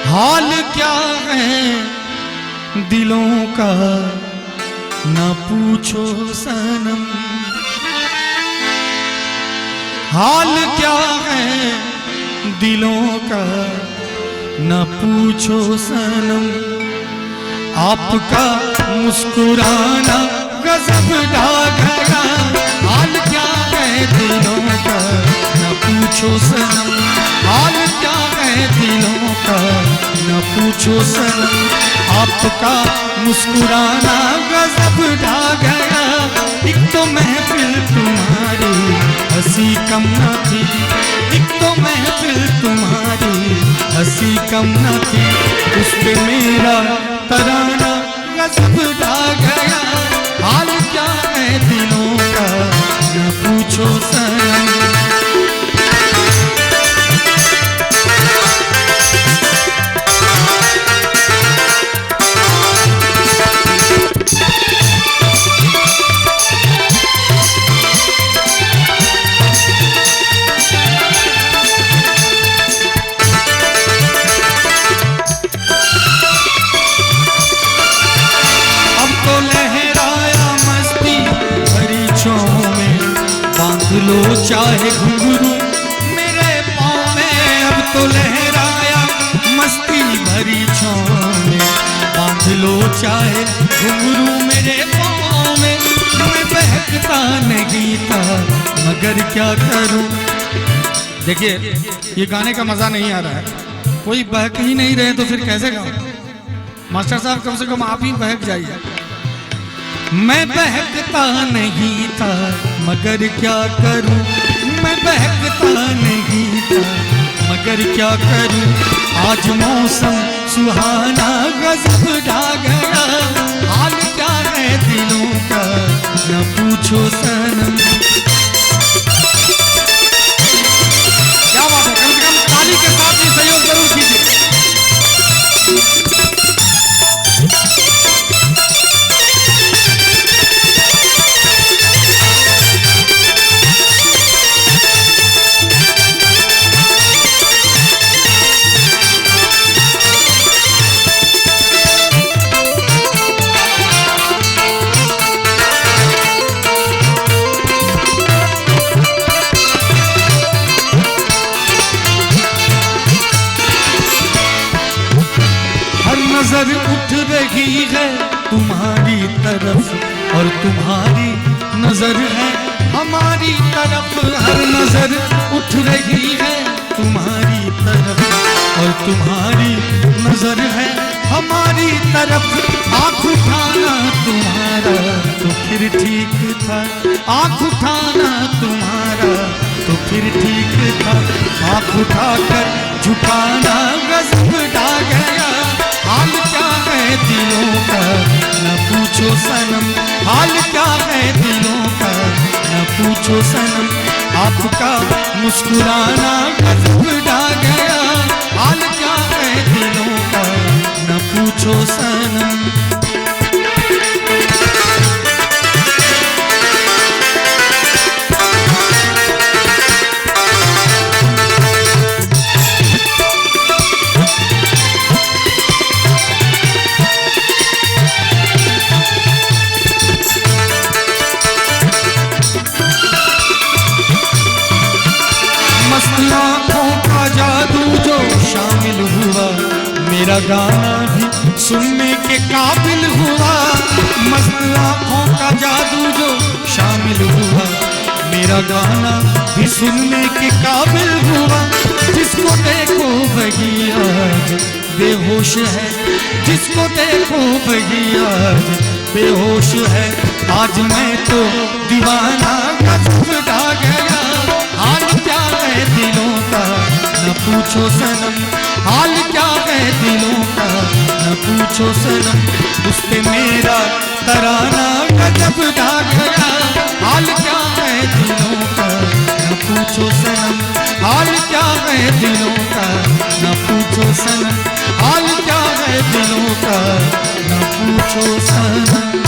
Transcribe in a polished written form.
हाल क्या है दिलों का ना पूछो सनम, हाल क्या है दिलों का ना पूछो सनम। आपका मुस्कुराना गजब ढा गया, हाल क्या है दिलों का ना पूछो सनम, हाल क्या है दिलों का ना पूछो सनम। आपका मुस्कुराना गजब ढा गया, एक तो महफिल तुम्हारी हंसी कम न थी, एक तो महफिल तुम्हारी हंसी कम न थी, उस पे मेरा तराना गजब ढा गया। हाल क्या है दिलों का न पूछो सनम। लो चाहे घुंघरू मेरे पाँव में, अब तो लहराया मस्ती भरी छाँव में, बांध लो चाहे घुंघरू मेरे पाँव में। मैं बहकता नहीं था मगर क्या करूं। देखिए ये गाने का मजा नहीं आ रहा है, कोई बहक ही नहीं रहे तो फिर कैसे गाओ। मास्टर साहब कम से कम आप ही बहक जाइए। मैं बहकता नहीं था मगर क्या करूं, मैं बहकता नहीं था मगर क्या करूं। आज मौसम सुहाना गजब ढा गया, हाल क्या है दिलों का न पूछो सनम। क्या बात है, कम से कम ताली के साथ ही सहयोग जरूर कीजिए। नजर उठ रही है तुम्हारी तरफ और तुम्हारी नजर है हमारी तरफ, हर नजर उठ रही है तुम्हारी तरफ और तुम्हारी नजर है हमारी तरफ। आँख उठाना तुम्हारा तो फिर ठीक था, आँख उठाना तुम्हारा तो फिर ठीक था, आँख उठाकर झुकाना गजब ढा गया। हाल क्या है दिलों का न पूछो सनम, हाल क्या है दिलों का न पूछो सनम। आपका मुस्कुराना गजब ढा गया, हाल क्या है दिलों का न पूछो सनम। आँखों का जादू जो शामिल हुआ, मेरा गाना भी सुनने के काबिल हुआ। मस्त आँखों का जादू जो शामिल हुआ, मेरा गाना भी सुनने के काबिल हुआ। जिसको देखो वही आज बेहोश है, जिसको देखो वही आज बेहोश है। आज मैं तो दीवाना गजब ढा गया, हाल क्या है दिलों का न पूछो सनम, हाल क्या है दिलों का न पूछो सनम। उस पे मेरा तराना गजब ढा गया, हाल क्या है दिलों का न पूछो सनम, हाल क्या है दिलों का न पूछो सनम, हाल क्या है दिलों का न पूछो सनम।